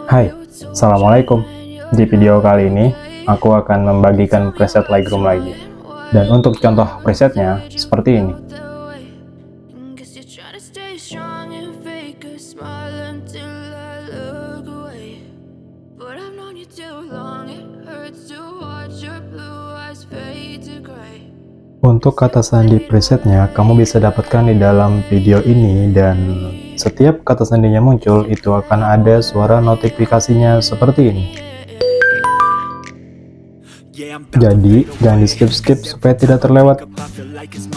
Hai, Assalamualaikum. Di video kali ini, aku akan membagikan preset Lightroom lagi. Dan untuk contoh presetnya, seperti ini. Untuk kata sandi presetnya, kamu bisa dapatkan di dalam video ini, dan setiap kata sandinya muncul, itu akan ada suara notifikasinya seperti ini. Jadi, jangan di-skip-skip supaya tidak terlewat.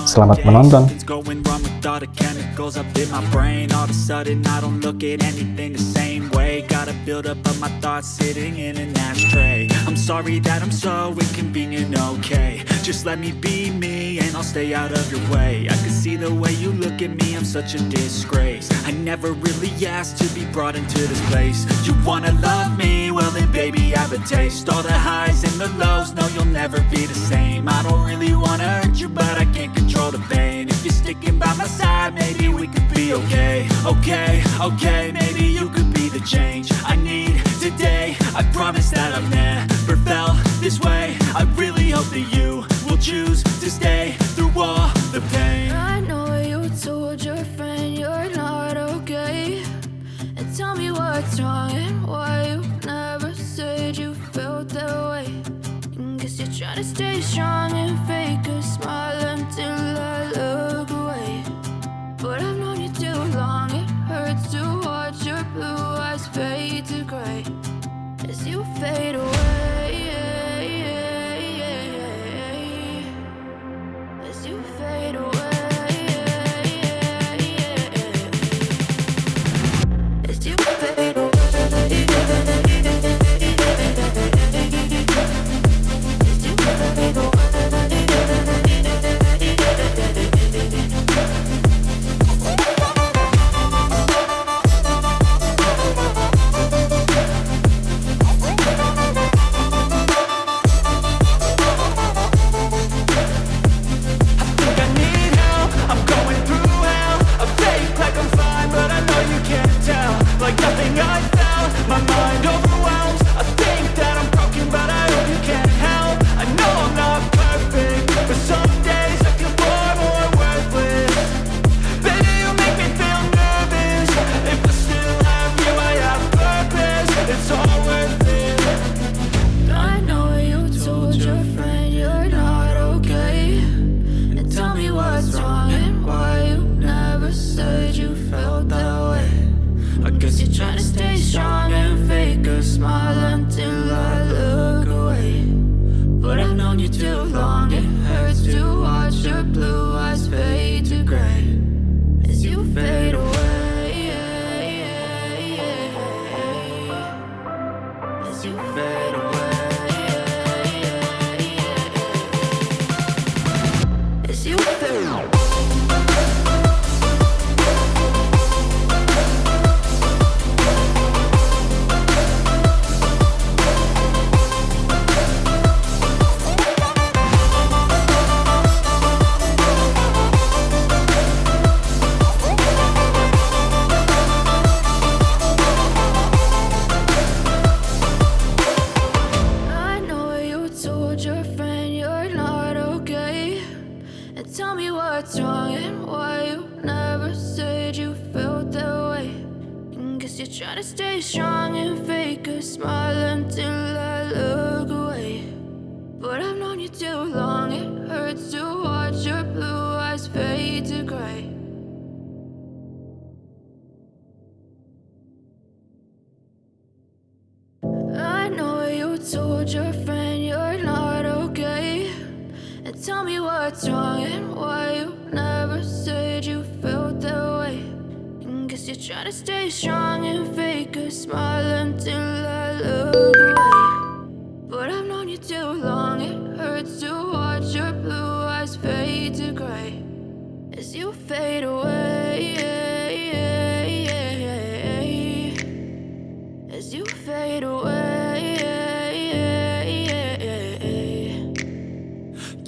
Selamat menonton! Build up of my thoughts sitting in an ashtray. I'm sorry that I'm so inconvenient, okay? Just let me be me and I'll stay out of your way. I can see the way you look at me, I'm such a disgrace. I never really asked to be brought into this place. You wanna love me? Well then baby I have a taste. All the highs and the lows, no you'll never be the same. I don't really wanna hurt you but I can't control the pain. If you're sticking by my side, maybe we could be okay. Okay, maybe you could be the change I need today. I promise that I've never felt this way. I really hope that you will choose to stay through all the pain. I know you told your friend you're not okay, and tell me what's wrong and why you never said you felt that way. Guess you're trying to stay strong and fake a smile until I look away. But I've known you too long, it hurts to watch your blue eyes fade to gray as you fade away. As you fade away. As you fade away. Trying to stay strong and fake a smile until I look away. But I've known you too long, it hurts to watch your blue eyes fade to gray as you fade away. As you fade away. As you fade away. Tell me what's wrong and why you never said you felt that way. Guess you're trying to stay strong and fake a smile until I look away. But I've known you too long, it hurts to watch your blue eyes fade to gray. I know you told your friend you're not okay, and tell me what's wrong and why you never said you felt that way. Guess you're trying to stay strong and fake a smile until I look away. But I've known you too long, it hurts to watch your blue eyes fade to gray as you fade away. As you fade away.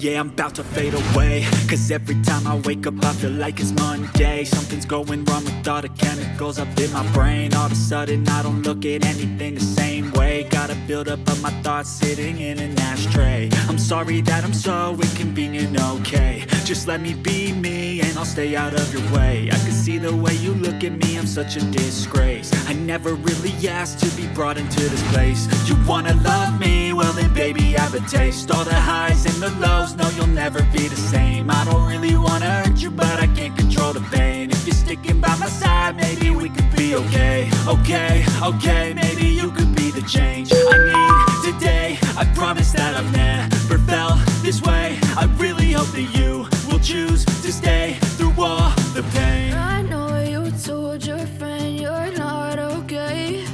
Yeah, I'm about to fade away, cause every time I wake up I feel like it's Monday. Something's going wrong with all the chemicals up in my brain. All of a sudden I don't look at anything the same way. Gotta build up of my thoughts sitting in an ashtray. I'm sorry that I'm so inconvenient, okay. Just let me be me and I'll stay out of your way. I can see the way you look at me, I'm such a disgrace. I never really asked to be brought into this place. You wanna love me? Well then baby have a taste. All the highs and the lows, no you'll never be the same. I don't really wanna hurt you but I can't control the pain. If you're sticking by my side maybe we could be okay. Okay, maybe you could be the change I need today. I promise that I've never felt this way. I really hope that you will choose to stay through all the pain. I know you told your friend you're not okay,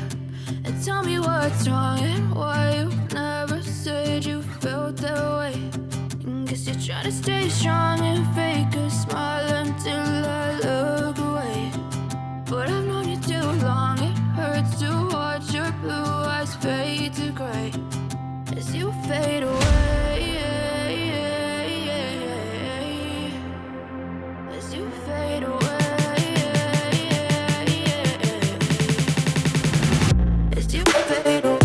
and tell me what's wrong and why you never said you felt that way. Guess you're trying to stay strong and fake a smile until I look away. But I've known you too long, it hurts to watch your blue eyes fade to gray as you fade away. As you fade away. As you fade away.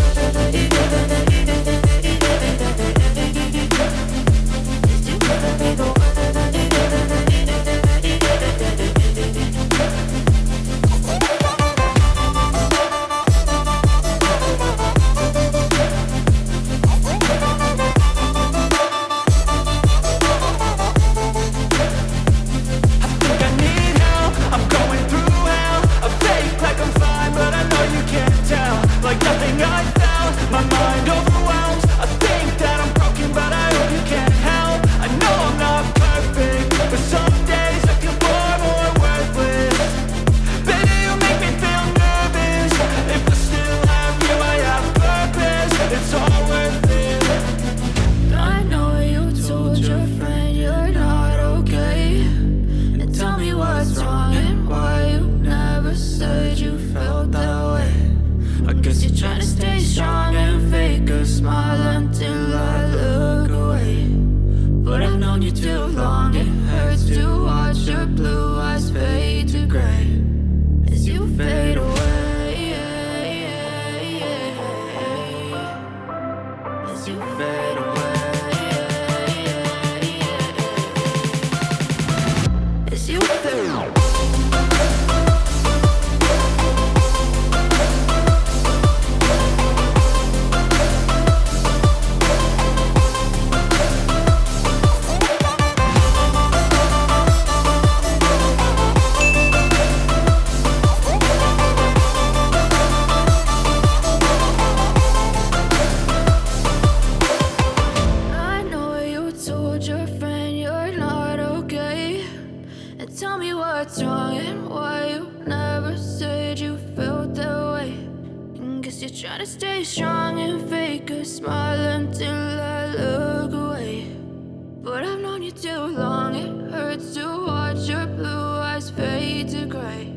As you fade away. Try to stay strong and fake a smile until I look away. But I've known you too long, it hurts to watch your blue eyes fade to gray.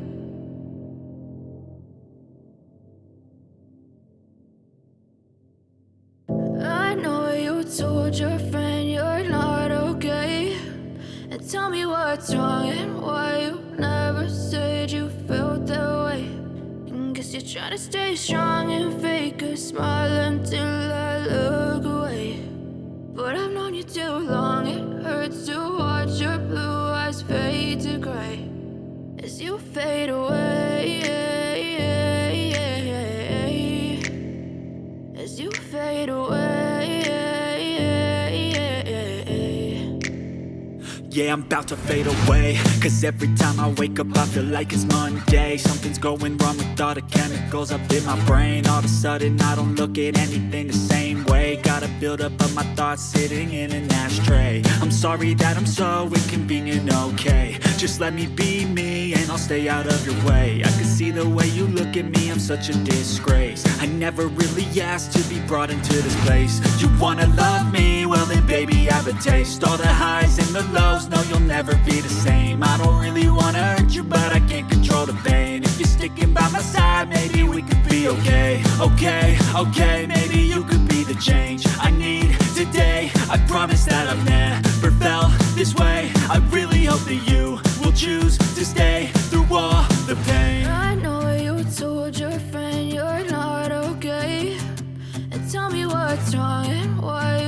I know you told your friend you're not okay, and tell me what's wrong and why you never said you felt that way. Guess you're trying to stay strong and fake a smile until I look away. But I've known you too long, it hurts to watch your blue eyes fade to gray as you fade away. As you fade away. Yeah, I'm about to fade away, cause every time I wake up I feel like it's Monday. Something's going wrong with all the chemicals up in my brain. All of a sudden I don't look at anything the same way. Gotta build up of my thoughts sitting in an ashtray. I'm sorry that I'm so inconvenient, okay. Just let me be me and I'll stay out of your way. I can see the way you look at me, I'm such a disgrace. I never really asked to be brought into this place. You wanna love me? Well then baby have a taste. All the highs and the lows, no you'll never be the same. I don't really wanna hurt you but I can't control the pain. If you're sticking by my side maybe we could be okay. Okay, maybe you could be the change I need today. I promise that I've never felt this way. I really hope that you will choose to stay through all the pain. I know you told your friend you're not okay, and tell me what's wrong and why